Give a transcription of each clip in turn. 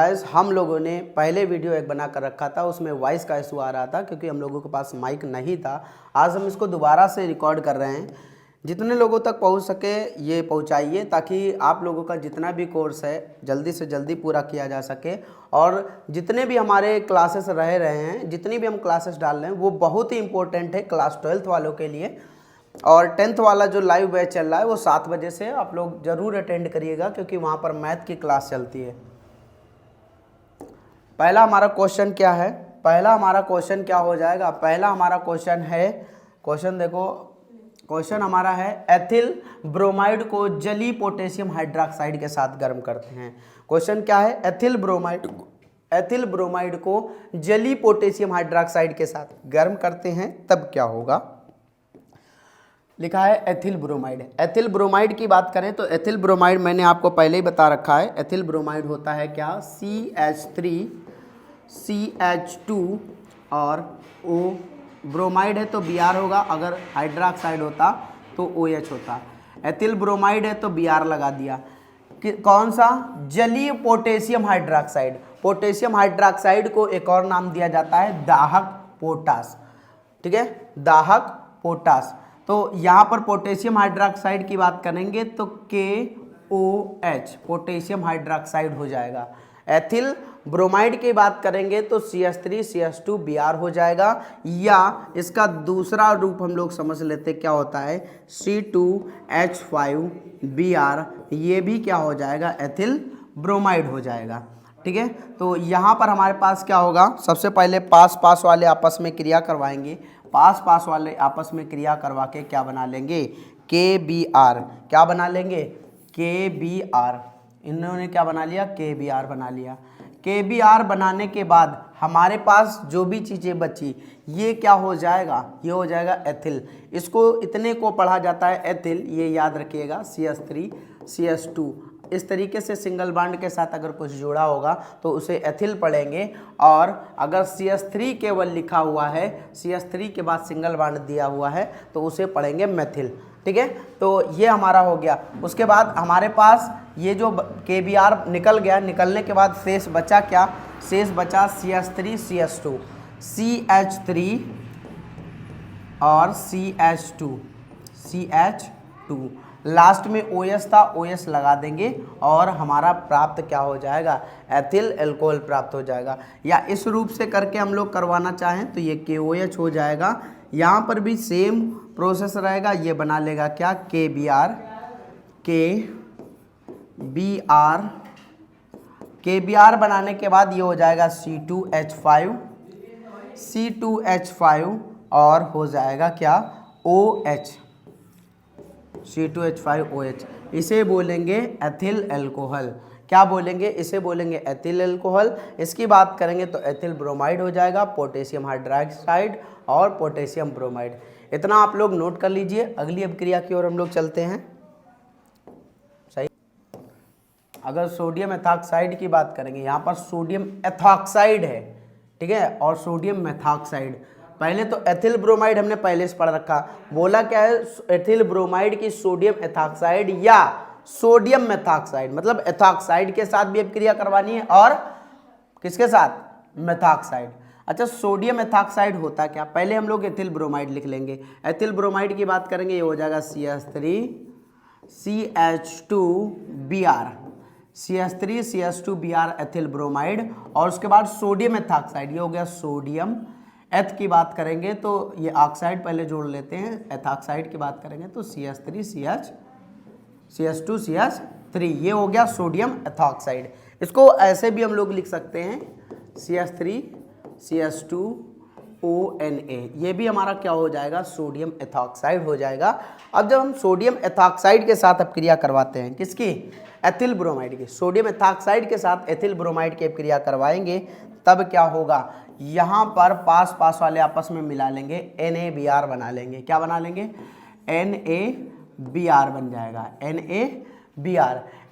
Guys हम लोगों ने पहले वीडियो एक बना कर रखा था, उसमें वॉइस का इशू आ रहा था क्योंकि हम लोगों के पास माइक नहीं था। आज हम इसको दोबारा से रिकॉर्ड कर रहे हैं। जितने लोगों तक पहुंच सके ये पहुंचाइए ताकि आप लोगों का जितना भी कोर्स है जल्दी से जल्दी पूरा किया जा सके। और जितने भी हमारे क्लासेस रहे हैं, जितनी भी हम क्लासेस डाल रहे हैं वो बहुत ही इंपॉर्टेंट है क्लास 12th वालों के लिए। और 10th वाला जो लाइव बैच चल रहा है वो 7 बजे से आप लोग ज़रूर अटेंड करिएगा क्योंकि वहाँ पर मैथ की क्लास चलती है। पहला हमारा क्वेश्चन क्या है? पहला हमारा क्वेश्चन क्या हो जाएगा? पहला हमारा क्वेश्चन है, क्वेश्चन देखो, क्वेश्चन हमारा है एथिल ब्रोमाइड को जली पोटेशियम हाइड्रोक्साइड के साथ गर्म करते हैं। क्वेश्चन क्या है? एथिल ब्रोमाइड को जली पोटेशियम हाइड्रोक्साइड के साथ गर्म करते हैं तब क्या होगा? लिखा है एथिल ब्रोमाइड। एथिल ब्रोमाइड की बात करें तो एथिल ब्रोमाइड मैंने आपको पहले ही बता रखा है। एथिल ब्रोमाइड होता है क्या? CH3 CH2 और O। ब्रोमाइड है तो Br होगा, अगर हाइड्रोक्साइड होता तो OH होता। एथिल ब्रोमाइड है तो Br लगा दिया। कौन सा? जलीय पोटेशियम हाइड्रोक्साइड। पोटेशियम हाइड्रोक्साइड को एक और नाम दिया जाता है दाहक पोटास। ठीक है, दाहक पोटास। तो यहाँ पर पोटेशियम हाइड्रोक्साइड की बात करेंगे तो KOH पोटेशियम हाइड्रोक्साइड हो जाएगा। एथिल ब्रोमाइड की बात करेंगे तो CH3 CH2 Br हो जाएगा, या इसका दूसरा रूप हम लोग समझ लेते क्या होता है, C2H5 Br, ये भी क्या हो जाएगा? एथिल ब्रोमाइड हो जाएगा। ठीक है, तो यहाँ पर हमारे पास क्या होगा? सबसे पहले पास वाले आपस में क्रिया करवाएंगे। पास वाले आपस में क्रिया करवा के क्या बना लेंगे? KBr। क्या बना लेंगे? KBr। इन्होंने क्या बना लिया? KBr बना लिया। KBr बनाने के बाद हमारे पास जो भी चीज़ें बची ये क्या हो जाएगा? ये हो जाएगा एथिल। इसको इतने को पढ़ा जाता है एथिल, ये याद रखिएगा। CH3 CH2 इस तरीके से सिंगल बॉन्ड के साथ अगर कुछ जुड़ा होगा तो उसे एथिल पढ़ेंगे। और अगर CH3 केवल लिखा हुआ है, CH3 के बाद सिंगल बॉन्ड दिया हुआ है तो उसे पढ़ेंगे मेथिल। ठीक है, तो ये हमारा हो गया। उसके बाद हमारे पास ये जो KBr निकल गया, निकलने के बाद शेष बचा क्या? शेष बचा CH3 CH2 CH3 और CH2 लास्ट में OH था, OH लगा देंगे और हमारा प्राप्त क्या हो जाएगा? एथिल एल्कोहल प्राप्त हो जाएगा। या इस रूप से करके हम लोग करवाना चाहें तो ये KOH हो जाएगा। यहाँ पर भी सेम प्रोसेस रहेगा, ये बना लेगा क्या? KBr बनाने के बाद ये हो जाएगा C2H5 और हो जाएगा क्या? OH, C2H5OH। इसे बोलेंगे एथिल एल्कोहल। क्या बोलेंगे? इसे बोलेंगे एथिल एल्कोहल। इसकी बात करेंगे तो एथिल ब्रोमाइड हो जाएगा, पोटेशियम हाइड्रोक्साइड और पोटेशियम ब्रोमाइड। इतना आप लोग नोट कर लीजिए। अगली अभिक्रिया की ओर हम लोग चलते हैं। सही। अगर सोडियम एथॉक्साइड की बात करेंगे, यहाँ पर सोडियम एथॉक्साइड है, ठीक है, और सोडियम मेथॉक्साइड। पहले तो एथिल ब्रोमाइड हमने पहले से पढ़ रखा। बोला क्या है? एथिल ब्रोमाइड की सोडियम एथॉक्साइड या सोडियम मेथॉक्साइड, मतलब एथॉक्साइड के साथ भी अभिक्रिया करवानी है और किसके साथ? मेथॉक्साइड। अच्छा, सोडियम एथॉक्साइड होता क्या? पहले हम लोग एथिल ब्रोमाइड लिख लेंगे। एथिल ब्रोमाइड की बात करेंगे, ये हो जाएगा CH3 CH2 Br, CH3 CH2 Br ethyl bromide. और उसके बाद सोडियम एथॉक्साइड, ये हो गया सोडियम। एथ की बात करेंगे तो ये ऑक्साइड पहले जोड़ लेते हैं। एथॉक्साइड की बात करेंगे तो CH3 CH2 CH3, ये हो गया सोडियम एथॉक्साइड। इसको ऐसे भी हम लोग लिख सकते हैं CH3 CH2 ONA, ये भी हमारा क्या हो जाएगा? सोडियम एथॉक्साइड हो जाएगा। अब जब हम सोडियम एथॉक्साइड के साथ अपक्रिया करवाते हैं, किसकी? एथिल ब्रोमाइड की। सोडियम एथॉक्साइड के साथ एथिल ब्रोमाइड की अपक्रिया करवाएंगे तब क्या होगा? यहाँ पर पास वाले आपस में मिला लेंगे, NaBr बना लेंगे। क्या बना लेंगे? NaBr बन जाएगा।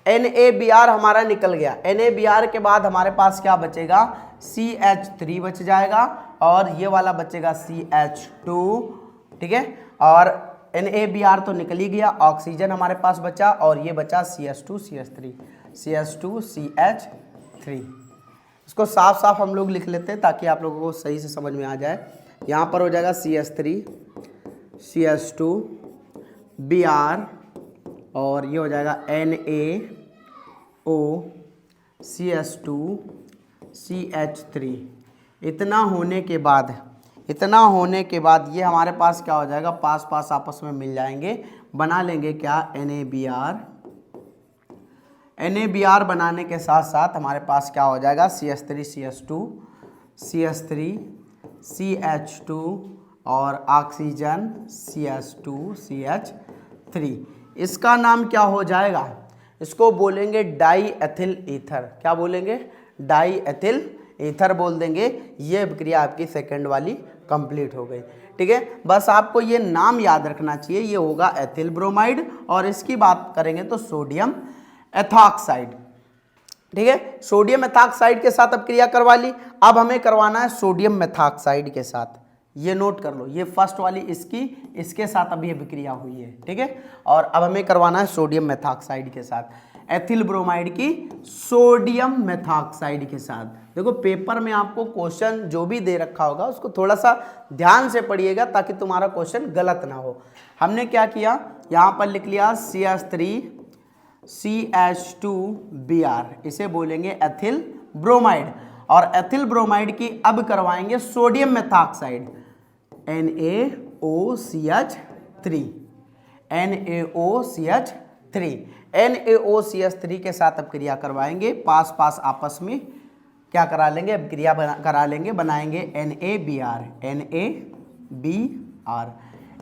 NaBr हमारा निकल गया। NaBr के बाद हमारे पास क्या बचेगा? CH3 बच जाएगा और ये वाला बचेगा CH2। ठीक है, और NaBr तो निकल ही गया, ऑक्सीजन हमारे पास बचा और ये बचा CH2 CH3। इसको साफ साफ हम लोग लिख लेते हैं ताकि आप लोगों को सही से समझ में आ जाए। यहाँ पर हो जाएगा CH3 CH2 Br और ये हो जाएगा NaO CH2 CH3। इतना होने के बाद ये हमारे पास क्या हो जाएगा, पास पास आपस में मिल जाएंगे, बना लेंगे क्या, NaBr बनाने के साथ साथ हमारे पास क्या हो जाएगा, CH3 CH2 CH3 CH2 और ऑक्सीजन CH2 CH3। इसका नाम क्या हो जाएगा, इसको बोलेंगे डाई एथिल ईथर। क्या बोलेंगे, डाई एथिल ईथर बोल देंगे। ये अभिक्रिया आपकी सेकंड वाली कंप्लीट हो गई। ठीक है, बस आपको ये नाम याद रखना चाहिए, ये होगा एथिल ब्रोमाइड। और इसकी बात करेंगे तो सोडियम एथॉक्साइड। ठीक है, सोडियम एथॉक्साइड के साथ अब क्रिया करवा ली, अब हमें करवाना है सोडियम मेथॉक्साइड के साथ। ये नोट कर लो, ये फर्स्ट वाली इसके साथ अभी अभिक्रिया हुई है। ठीक है, और अब हमें करवाना है सोडियम मेथॉक्साइड के साथ, एथिल ब्रोमाइड की सोडियम मेथॉक्साइड के साथ। देखो पेपर में आपको क्वेश्चन जो भी दे रखा होगा उसको थोड़ा सा ध्यान से पढ़िएगा ताकि तुम्हारा क्वेश्चन गलत ना हो। हमने क्या किया, यहाँ पर लिख लिया CH3 CH2Br, इसे बोलेंगे एथिल ब्रोमाइड। और एथिल ब्रोमाइड की अब करवाएंगे सोडियम मेथॉक्साइड NaOCH3 NaOCH3 के साथ अब क्रिया करवाएंगे, पास पास आपस में क्या करा लेंगे, अब क्रिया करा लेंगे, बनाएंगे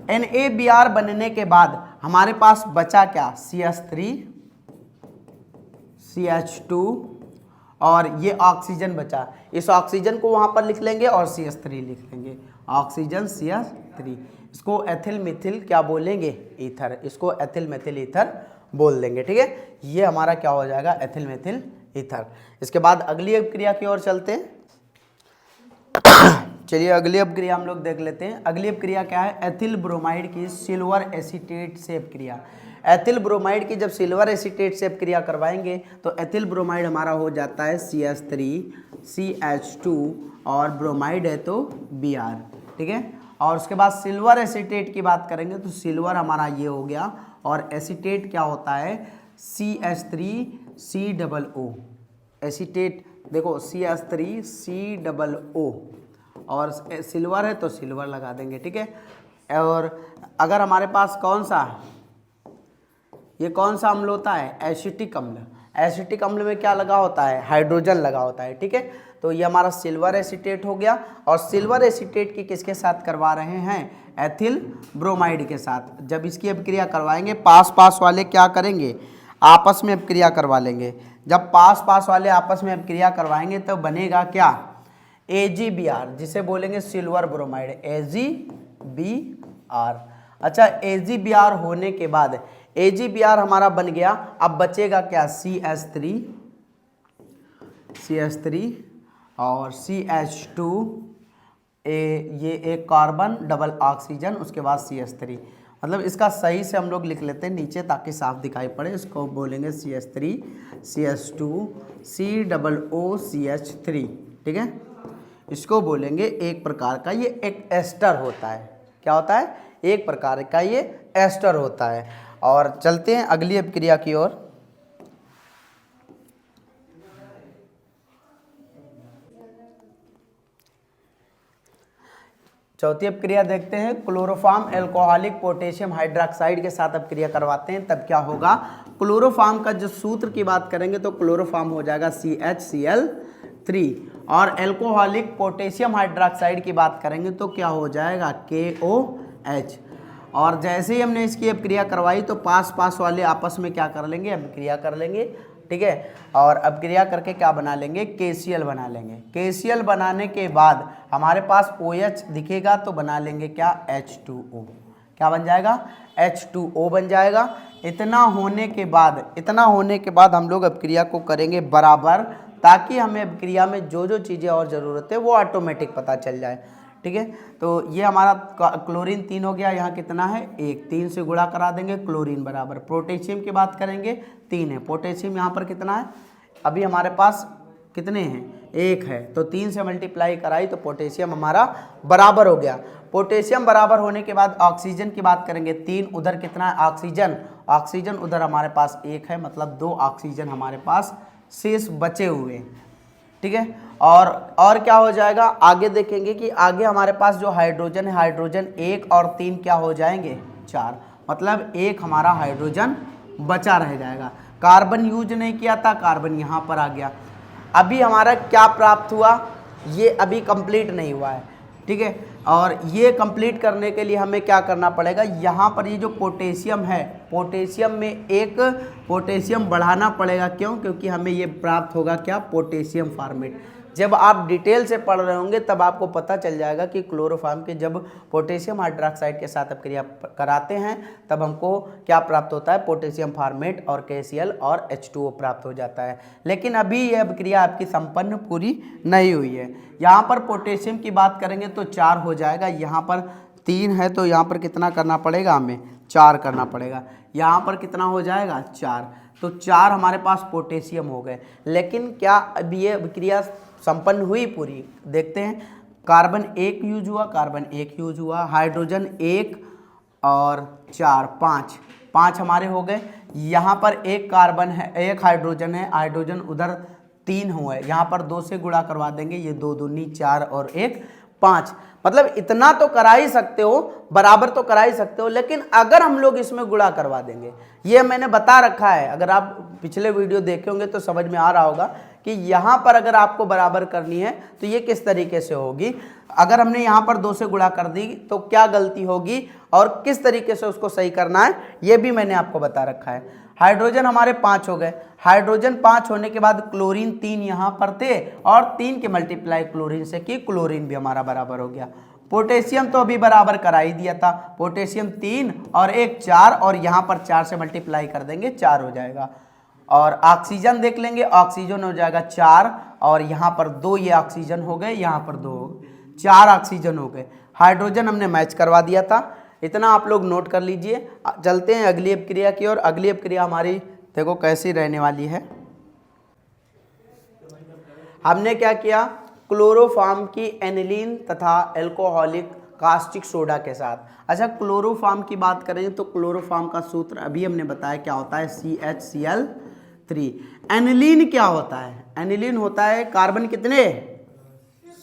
NaBr बनने के बाद हमारे पास बचा क्या, CH3 CH2 और ये ऑक्सीजन बचा। इस ऑक्सीजन को वहाँ पर लिख लेंगे और CH3 लिख लेंगे, ऑक्सीजन CH3। इसको एथिल मिथिल क्या बोलेंगे, ईथर, इसको एथिल मिथिल ईथर बोल देंगे। ठीक है, ये हमारा क्या हो जाएगा, एथिल मिथिल ईथर। इसके बाद अगली अभिक्रिया की ओर चलते हैं। चलिए अगली अभिक्रिया हम लोग देख लेते हैं। अगली अभिक्रिया क्या है, एथिल ब्रोमाइड की सिल्वर एसीटेट से अभिक्रिया। एथिल ब्रोमाइड की जब सिल्वर एसीटेट से अभिक्रिया करवाएंगे तो एथिल ब्रोमाइड हमारा हो जाता है CH3 CH2 और ब्रोमाइड है तो Br। ठीक है, और उसके बाद सिल्वर एसीटेट की बात करेंगे तो सिल्वर हमारा ये हो गया, और एसीटेट क्या होता है, CH3COO। एसीटेट देखो CH3COO और सिल्वर है तो सिल्वर लगा देंगे। ठीक है, और अगर हमारे पास कौन सा अम्ल होता है, एसिटिक अम्ल। एसिटिक अम्ल में क्या लगा होता है, हाइड्रोजन लगा होता है। ठीक है, तो ये हमारा सिल्वर एसीटेट हो गया। और सिल्वर एसीटेट की किसके साथ करवा रहे हैं, एथिल ब्रोमाइड के साथ। जब इसकी अभिक्रिया करवाएंगे, पास पास वाले क्या करेंगे, आपस में अभिक्रिया करवा लेंगे। जब पास पास वाले आपस में अभिक्रिया करवाएंगे तो बनेगा क्या, AgBr, जिसे बोलेंगे सिल्वर ब्रोमाइड, AgBr। अच्छा, AgBr होने के बाद AgBr हमारा बन गया, अब बचेगा क्या, CH3 और CH2 ये एक कार्बन डबल ऑक्सीजन, उसके बाद CH3। मतलब इसका सही से हम लोग लिख लेते हैं नीचे ताकि साफ दिखाई पड़े। इसको बोलेंगे CH3 CH2 COOCH3। ठीक है, इसको बोलेंगे एक प्रकार का ये एक एस्टर होता है। क्या होता है, एक प्रकार का ये एस्टर होता है। और चलते हैं अगली अभिक्रिया की ओर। चौथी अभिक्रिया देखते हैं, क्लोरोफॉर्म एल्कोहलिक पोटेशियम हाइड्रोक्साइड के साथ अभिक्रिया करवाते हैं। तब क्या होगा, क्लोरोफॉर्म का जो सूत्र की बात करेंगे तो क्लोरोफॉर्म हो जाएगा CHCl3 और एल्कोहलिक पोटेशियम हाइड्रोक्साइड की बात करेंगे तो क्या हो जाएगा, KOH। और जैसे ही हमने इसकी अभिक्रिया करवाई तो पास पास वाले आपस में क्या कर लेंगे, अभिक्रिया कर लेंगे। ठीक है, और अभिक्रिया करके क्या बना लेंगे, KCl बना लेंगे। KCl बनाने के बाद हमारे पास OH दिखेगा तो बना लेंगे क्या, H2O। क्या बन जाएगा, H2O बन जाएगा। इतना होने के बाद हम लोग अभिक्रिया को करेंगे बराबर, ताकि हमें अभिक्रिया में जो जो चीज़ें और ज़रूरत है वो ऑटोमेटिक पता चल जाए। ठीक है, तो ये हमारा क्लोरीन 3 हो गया, यहाँ कितना है 1, 3 से गुणा करा देंगे, क्लोरीन बराबर। पोटेशियम की बात करेंगे 3 है, पोटेशियम यहाँ पर कितना है, अभी हमारे पास कितने हैं, 1 है, तो 3 से मल्टीप्लाई कराई तो पोटेशियम हमारा बराबर हो गया। पोटेशियम बराबर होने के बाद ऑक्सीजन की बात करेंगे, 3, उधर कितना है ऑक्सीजन, ऑक्सीजन उधर हमारे पास 1 है, मतलब 2 ऑक्सीजन हमारे पास शेष बचे हुए, ठीक है। और क्या हो जाएगा, आगे देखेंगे कि आगे हमारे पास जो हाइड्रोजन है, हाइड्रोजन 1 और 3 क्या हो जाएंगे, 4, मतलब 1 हमारा हाइड्रोजन बचा रह जाएगा। कार्बन यूज नहीं किया था, कार्बन यहाँ पर आ गया। अभी हमारा क्या प्राप्त हुआ, ये अभी कंप्लीट नहीं हुआ है, ठीक है। और ये कंप्लीट करने के लिए हमें क्या करना पड़ेगा, यहाँ पर ये जो पोटेशियम है, पोटेशियम में एक पोटेशियम बढ़ाना पड़ेगा। क्यों, क्योंकि हमें ये प्राप्त होगा क्या, पोटेशियम फॉर्मेट। जब आप डिटेल से पढ़ रहे होंगे तब आपको पता चल जाएगा कि क्लोरोफॉर्म के जब पोटेशियम हाइड्रोक्साइड के साथ अपक्रिया कराते हैं तब हमको क्या प्राप्त होता है, पोटेशियम फॉर्मेट और KCl और H2O प्राप्त हो जाता है। लेकिन अभी यह अपक्रिया आपकी संपन्न पूरी नहीं हुई है। यहाँ पर पोटेशियम की बात करेंगे तो 4 हो जाएगा, यहाँ पर 3 है तो यहाँ पर कितना करना पड़ेगा, हमें 4 करना पड़ेगा। यहाँ पर कितना हो जाएगा, 4, तो 4 हमारे पास पोटेशियम हो गए। लेकिन क्या अभी ये अभिक्रिया संपन्न हुई पूरी, देखते हैं। कार्बन 1 यूज हुआ, कार्बन 1 यूज हुआ, हाइड्रोजन 1 और 4, 5 हमारे हो गए। यहाँ पर 1 कार्बन है, 1 हाइड्रोजन है, हाइड्रोजन उधर 3 हुए, यहाँ पर 2 से गुणा करवा देंगे, ये 2 दूनी 4 और 1 5, मतलब इतना तो करा ही सकते हो, बराबर तो करा ही सकते हो। लेकिन अगर हम लोग इसमें गुणा करवा देंगे, ये मैंने बता रखा है, अगर आप पिछले वीडियो देखे होंगे तो समझ में आ रहा होगा कि यहाँ पर अगर आपको बराबर करनी है तो ये किस तरीके से होगी। अगर हमने यहाँ पर 2 से गुणा कर दी तो क्या गलती होगी और किस तरीके से उसको सही करना है, ये भी मैंने आपको बता रखा है। हाइड्रोजन हमारे 5 हो गए, हाइड्रोजन 5 होने के बाद क्लोरीन 3 यहाँ पर थे और 3 के मल्टीप्लाई क्लोरीन से की, क्लोरीन भी हमारा बराबर हो गया। पोटेशियम तो अभी बराबर करा ही दिया था, पोटेशियम 3 और 1 4, और यहाँ पर 4 से मल्टीप्लाई कर देंगे, 4 हो जाएगा। और ऑक्सीजन देख लेंगे, ऑक्सीजन हो जाएगा 4 और यहाँ पर 2 ये ऑक्सीजन हो गए, यहाँ पर 2 हो गए, 4 ऑक्सीजन हो गए। हाइड्रोजन हमने मैच करवा दिया था, इतना आप लोग नोट कर लीजिए। चलते हैं अगली अपक्रिया की ओर। अगली अपक्रिया हमारी देखो कैसी रहने वाली है। हमने क्या किया, क्लोरोफॉर्म की एनिलीन तथा एल्कोहलिक कास्टिक सोडा के साथ। अच्छा, क्लोरोफॉर्म की बात करें तो क्लोरोफॉर्म का सूत्र अभी हमने बताया क्या होता है, CHCl3। एनिलीन क्या होता है, एनिलीन होता है कार्बन कितने,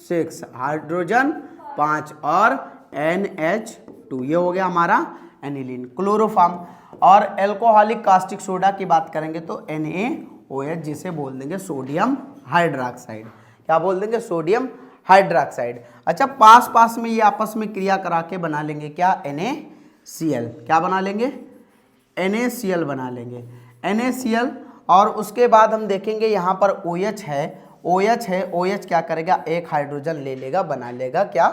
6, हाइड्रोजन 5 और NH2, ये हो गया हमारा एनिलीन क्लोरोफॉर्म। और एल्कोहलिक कास्टिक सोडा की बात करेंगे तो NaOH, जिसे बोल देंगे सोडियम हाइड्रोक्साइड। क्या बोल देंगे, सोडियम हाइड्रोक्साइड। अच्छा, पास में ये आपस में क्रिया करा के बना लेंगे क्या, NaCl। क्या बना लेंगे, NaCl बना लेंगे, NaCl। और उसके बाद हम देखेंगे यहाँ पर OH है, OH क्या करेगा, एक हाइड्रोजन ले लेगा, बना लेगा क्या,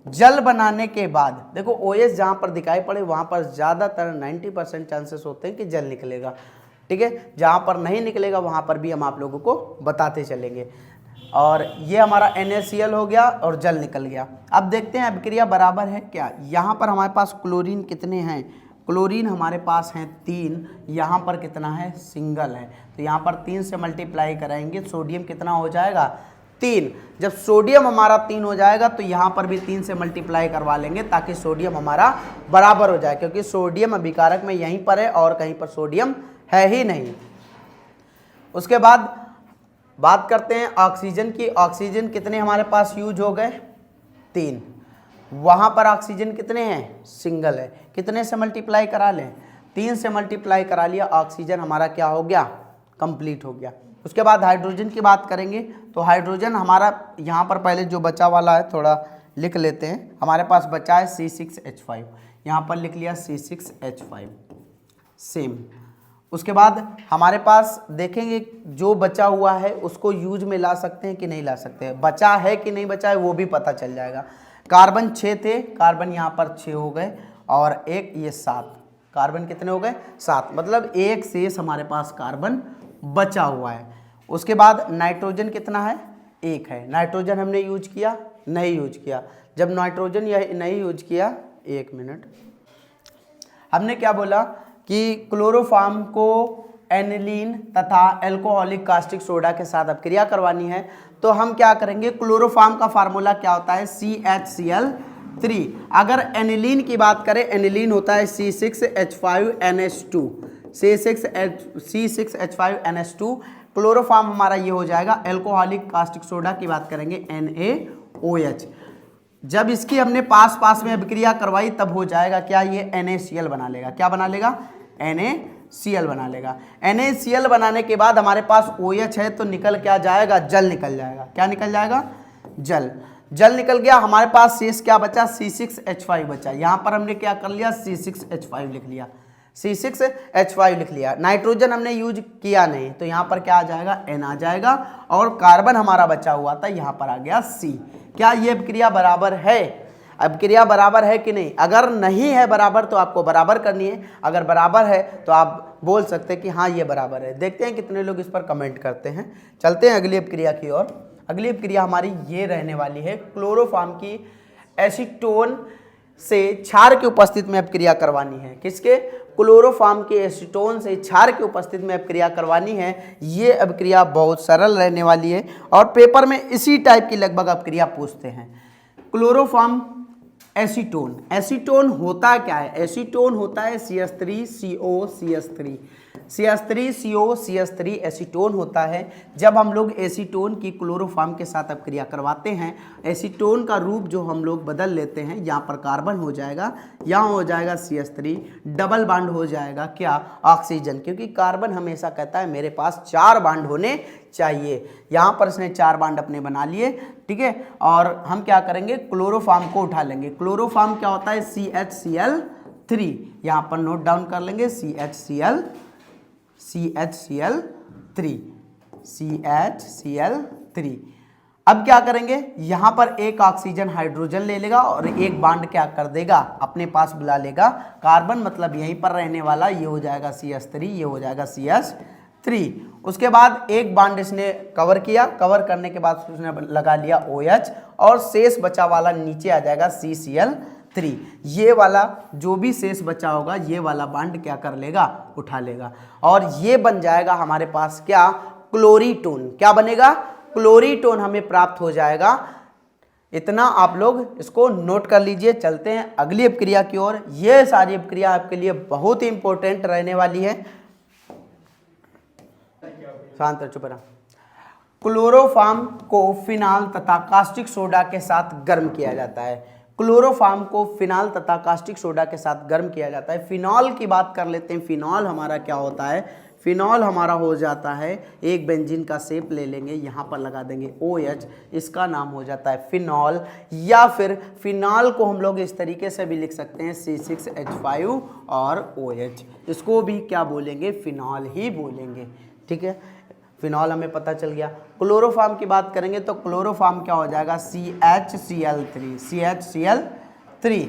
जल बनाने के बाद देखो OH जहाँ पर दिखाई पड़े वहाँ पर ज़्यादातर 90% चांसेस होते हैं कि जल निकलेगा, ठीक है। जहाँ पर नहीं निकलेगा वहाँ पर भी हम आप लोगों को बताते चलेंगे। और ये हमारा NaCl हो गया और जल निकल गया। अब देखते हैं अभिक्रिया बराबर है क्या। यहाँ पर हमारे पास क्लोरीन कितने हैं, क्लोरीन हमारे पास हैं 3, यहाँ पर कितना है, सिंगल है, तो यहाँ पर 3 से मल्टीप्लाई कराएंगे, सोडियम कितना हो जाएगा, 3। जब सोडियम हमारा 3 हो जाएगा तो यहाँ पर भी 3 से मल्टीप्लाई करवा लेंगे ताकि सोडियम हमारा बराबर हो जाए, क्योंकि सोडियम अभिकारक में यहीं पर है और कहीं पर सोडियम है ही नहीं। उसके बाद बात करते हैं ऑक्सीजन की। ऑक्सीजन कितने हमारे पास यूज हो गए, 3। वहाँ पर ऑक्सीजन कितने हैं, सिंगल है, कितने से मल्टीप्लाई करा लें, 3 से मल्टीप्लाई करा लिया, ऑक्सीजन हमारा क्या हो गया, कंप्लीट हो गया। उसके बाद हाइड्रोजन की बात करेंगे तो हाइड्रोजन हमारा यहाँ पर पहले जो बचा वाला है थोड़ा लिख लेते हैं। हमारे पास बचा है C6H5, यहाँ पर लिख लिया C6H5 सेम। उसके बाद हमारे पास देखेंगे जो बचा हुआ है उसको यूज में ला सकते हैं कि नहीं ला सकते हैं, बचा है कि नहीं बचा है वो भी पता चल जाएगा। कार्बन 6 थे, कार्बन यहाँ पर 6 हो गए और एक ये 7, कार्बन कितने हो गए, 7, मतलब एक शेष हमारे पास कार्बन बचा हुआ है। उसके बाद नाइट्रोजन कितना है, 1 है। नाइट्रोजन हमने यूज किया, नहीं यूज किया। जब नाइट्रोजन यह नहीं यूज किया, 1 मिनट, हमने क्या बोला कि क्लोरोफॉर्म को एनिलीन तथा एल्कोहलिक कास्टिक सोडा के साथ अब क्रिया करवानी है तो हम क्या करेंगे, क्लोरोफॉर्म का फार्मूला क्या होता है, CHCl3। अगर एनिलीन की बात करें, एनिलीन होता है C6H5NH2, C6H5NH2। क्लोरोफॉर्म हमारा ये हो जाएगा, एल्कोहलिक कास्टिक सोडा की बात करेंगे NaOH। जब इसकी हमने पास पास में अभिक्रिया करवाई तब हो जाएगा क्या, ये NaCl बना लेगा। क्या बना लेगा, NaCl बना लेगा। NaCl बनाने के बाद हमारे पास OH है तो निकल क्या जाएगा, जल निकल जाएगा। क्या निकल जाएगा, जल। जल निकल गया, हमारे पास शेष क्या बचा, C6H5 बचा। यहां पर हमने क्या कर लिया, C6H5 लिख लिया, C6H5 लिख लिया। नाइट्रोजन हमने यूज किया नहीं तो यहां पर क्या आ जाएगा, N आ जाएगा और कार्बन हमारा बचा हुआ था, यहां पर आ गया C। क्या ये अभिक्रिया बराबर है, अभिक्रिया बराबर है कि नहीं? अगर नहीं है बराबर तो आपको बराबर करनी है, अगर बराबर है तो आप बोल सकते हैं कि हाँ ये बराबर है। देखते हैं कितने लोग इस पर कमेंट करते हैं। चलते हैं अगली अभिक्रिया की ओर। अगली अभिक्रिया हमारी ये रहने वाली है, क्लोरोफॉर्म की एसीटोन से क्षार की उपस्थिति में अभिक्रिया करवानी है। किसके, क्लोरोफॉर्म के एसीटोन से क्षार की उपस्थिति में अभिक्रिया करवानी है। ये अभिक्रिया बहुत सरल रहने वाली है और पेपर में इसी टाइप की लगभग अभिक्रिया पूछते हैं। क्लोरोफॉर्म एसीटोन, एसीटोन होता क्या है, एसीटोन होता है CH3COCH3, CH3COCH3 एसीटोन होता है। जब हम लोग एसीटोन की क्लोरोफॉर्म के साथ अभिक्रिया करवाते हैं, एसीटोन का रूप जो हम लोग बदल लेते हैं, यहाँ पर कार्बन हो जाएगा, यहाँ हो जाएगा CH3, डबल बांड हो जाएगा क्या, ऑक्सीजन, क्योंकि कार्बन हमेशा कहता है मेरे पास 4 बांड होने चाहिए। यहाँ पर इसने 4 बांड अपने बना लिए, ठीक है। और हम क्या करेंगे, क्लोरोफॉर्म को उठा लेंगे। क्लोरोफॉर्म क्या होता है, CHCl3, यहाँ पर नोट डाउन कर लेंगे, CHCl3। अब क्या करेंगे, यहां पर एक ऑक्सीजन हाइड्रोजन ले लेगा और एक बांड क्या कर देगा, अपने पास बुला लेगा कार्बन, मतलब यहीं पर रहने वाला, ये हो जाएगा CH3, ये हो जाएगा CH3। उसके बाद एक बांड इसने कवर किया, कवर करने के बाद उसने लगा लिया OH और शेष बचा वाला नीचे आ जाएगा CCl3। ये वाला जो भी शेष बचा होगा ये वाला बांड क्या कर लेगा, उठा लेगा और ये बन जाएगा हमारे पास क्या, क्लोरीटोन। क्या बनेगा, क्लोरीटोन हमें प्राप्त हो जाएगा। इतना आप लोग इसको नोट कर लीजिए। चलते हैं अगली अभिक्रिया की ओर। ये सारी अभिक्रिया आपके लिए बहुत ही इंपॉर्टेंट रहने वाली है। शांत चुप रहा। क्लोरोफॉर्म को फिनाल तथा कास्टिक सोडा के साथ गर्म किया जाता है। क्लोरोफॉर्म को फिनाल तथा कास्टिक सोडा के साथ गर्म किया जाता है। फिनॉल की बात कर लेते हैं। फिनॉल हमारा क्या होता है, फिनॉल हमारा हो जाता है, एक बेंजीन का शेप ले लेंगे, यहाँ पर लगा देंगे OH, इसका नाम हो जाता है फिनॉल। या फिर फिनॉल को हम लोग इस तरीके से भी लिख सकते हैं, C6H5 और OH, इसको भी क्या बोलेंगे, फिनॉल ही बोलेंगे, ठीक है। फिनॉल हमें पता चल गया। क्लोरोफॉर्म की बात करेंगे तो क्लोरोफॉर्म क्या हो जाएगा, CHCl3।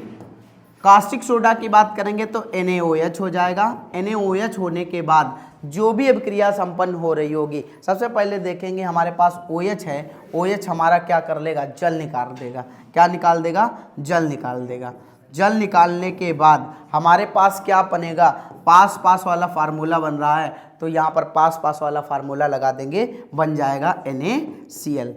कास्टिक सोडा की बात करेंगे तो NaOH हो जाएगा। NaOH होने के बाद जो भी अभिक्रिया संपन्न हो रही होगी, सबसे पहले देखेंगे हमारे पास OH है, OH हमारा क्या कर लेगा, जल निकाल देगा। क्या निकाल देगा, जल निकाल देगा। जल निकालने के बाद हमारे पास क्या बनेगा, पास पास वाला फार्मूला बन रहा है तो यहाँ पर पास पास वाला फार्मूला लगा देंगे, बन जाएगा NaCl।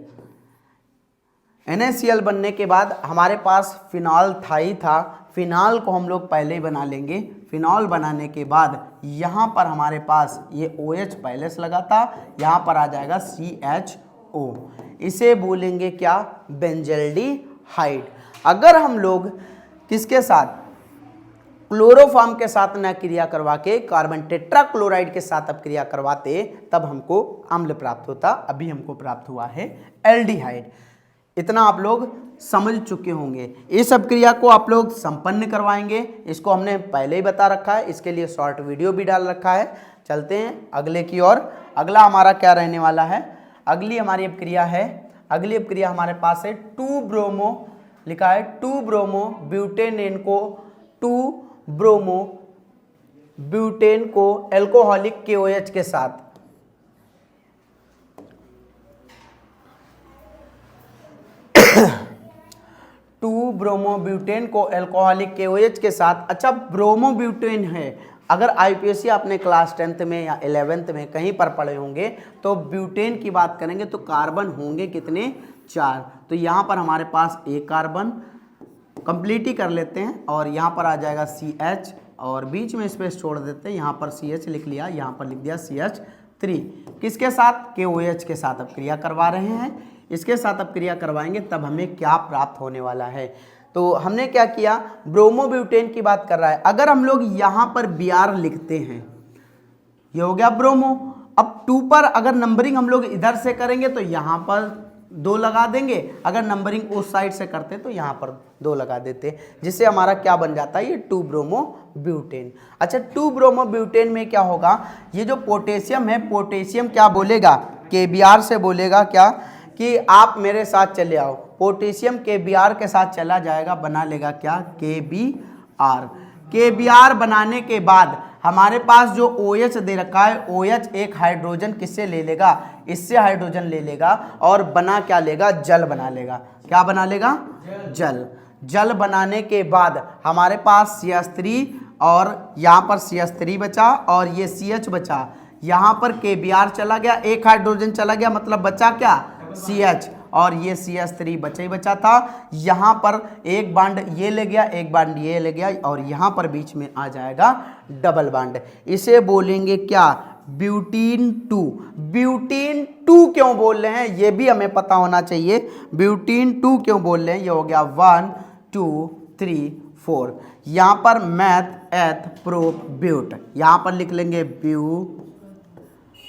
NaCl बनने के बाद हमारे पास फिनॉल था ही था, फिनॉल को हम लोग पहले ही बना लेंगे। फिनॉल बनाने के बाद यहाँ पर हमारे पास ये OH पहले से लगा था, यहाँ पर आ जाएगा CHO, इसे बोलेंगे क्या, बेंजल्डिहाइड। अगर हम लोग किसके साथ, क्लोरोफॉर्म के साथ न क्रिया करवा के कार्बन टेट्राक्लोराइड के साथ अब क्रिया करवाते तब हमको अम्ल प्राप्त होता, अभी हमको प्राप्त हुआ है एल्डिहाइड। इतना आप लोग समझ चुके होंगे। इस अभिक्रिया को आप लोग संपन्न करवाएंगे, इसको हमने पहले ही बता रखा है, इसके लिए शॉर्ट वीडियो भी डाल रखा है। चलते हैं अगले की ओर। अगला हमारा क्या रहने वाला है, अगली हमारी अभिक्रिया है, अगली अभिक्रिया हमारे पास है 2 ब्रोमो, लिखा है 2 ब्रोमो ब्यूटेन को 2 ब्रोमो ब्यूटेन को एल्कोहलिक KOH के साथ 2 ब्रोमोब्यूटेन को एल्कोहलिक KOH के साथ। अच्छा, ब्रोमोब्यूटेन है, अगर आईपीएससी आपने क्लास 10th में या 11th में कहीं पर पढ़े होंगे तो ब्यूटेन की बात करेंगे तो कार्बन होंगे कितने, 4। तो यहाँ पर हमारे पास एक कार्बन कंप्लीट ही कर लेते हैं और यहाँ पर आ जाएगा CH और बीच में स्पेस छोड़ देते हैं, यहाँ पर CH लिख लिया, यहाँ पर लिख दिया CH3। किसके साथ, KOH के साथ अब क्रिया करवा रहे हैं, इसके साथ अब क्रिया करवाएंगे तब हमें क्या प्राप्त होने वाला है। तो हमने क्या किया, ब्रोमोब्यूटेन की बात कर रहा है। अगर हम लोग यहाँ पर Br लिखते हैं, ये हो गया ब्रोमो। अब 2 पर अगर नंबरिंग हम लोग इधर से करेंगे तो यहाँ पर 2 लगा देंगे, अगर नंबरिंग उस साइड से करते तो यहाँ पर 2 लगा देते, जिससे हमारा क्या बन जाता है, ये 2 ब्रोमोब्यूटेन। अच्छा, 2 ब्रोमोब्यूटेन में क्या होगा, ये जो पोटेशियम है, पोटेशियम क्या बोलेगा, KBr से बोलेगा क्या कि आप मेरे साथ चले आओ। पोटेशियम KBr के साथ चला जाएगा, बना लेगा क्या, KBr। KBr बनाने के बाद हमारे पास जो OH दे रखा है, OH एक हाइड्रोजन किससे ले लेगा, इससे हाइड्रोजन ले लेगा और बना क्या लेगा, जल बना लेगा। क्या बना लेगा, जल। जल बनाने के बाद हमारे पास CH3 और यहाँ पर CH3 बचा और ये CH बचा, यहाँ पर KBr चला गया, एक हाइड्रोजन चला गया, मतलब बचा क्या, CH और ये CH3 बचा ही बचा था। यहाँ पर एक बांड ये ले गया, एक बांड ये ले गया और यहाँ पर बीच में आ जाएगा डबल बांड। इसे बोलेंगे क्या, ब्यूटीन 2। ब्यूटीन 2 क्यों बोल रहे हैं ये भी हमें पता होना चाहिए। ब्यूटीन 2 क्यों बोल रहे हैं, ये हो गया 1 2 3 4। यहाँ पर मैथ एथ प्रोप ब्यूट, यहाँ पर लिख लेंगे ब्यू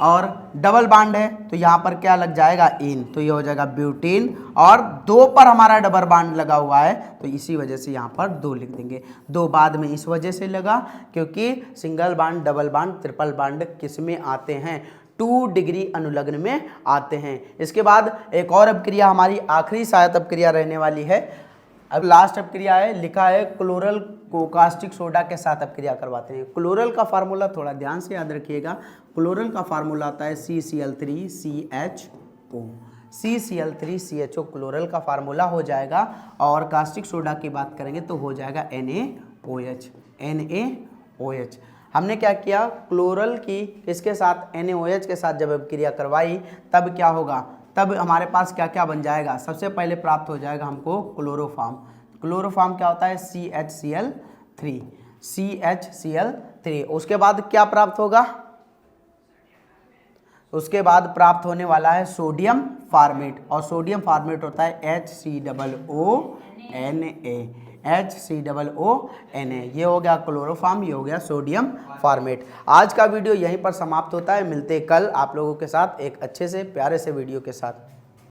और डबल बांड है तो यहाँ पर क्या लग जाएगा, इन, तो ये हो जाएगा ब्यूटीन। और 2 पर हमारा डबल बांड लगा हुआ है तो इसी वजह से यहाँ पर 2 लिख देंगे। 2 बाद में इस वजह से लगा क्योंकि single bond, double bond, triple bond किस में आते हैं, 2 डिग्री अनुलग्न में आते हैं। इसके बाद एक और अपक्रिया हमारी आखिरी शायद अपक्रिया रहने वाली है। अब लास्ट अपक्रिया है, लिखा है क्लोरल को कास्टिक सोडा के साथ अपक्रिया करवाते हैं। क्लोरल का फार्मूला थोड़ा ध्यान से याद रखिएगा। क्लोरल का फार्मूला आता है CCl3CHO। CCl3CHO क्लोरल का फार्मूला हो जाएगा और कास्टिक सोडा की बात करेंगे तो हो जाएगा NaOH। NaOH हमने क्या किया, क्लोरल की इसके साथ NaOH के साथ जब अपक्रिया करवाई तब क्या होगा, तब हमारे पास क्या क्या बन जाएगा, सबसे पहले प्राप्त हो जाएगा हमको क्लोरोफॉर्म। क्लोरोफॉर्म क्या होता है, CHCl3। CHCl3। उसके बाद क्या प्राप्त होगा, उसके बाद प्राप्त होने वाला है सोडियम फार्मेट और सोडियम फार्मेट होता है HCOONA। HCOONA ये हो गया क्लोरोफॉर्म, ये हो गया सोडियम फार्मेट। आज का वीडियो यहीं पर समाप्त होता है, मिलते कल आप लोगों के साथ एक अच्छे से प्यारे से वीडियो के साथ।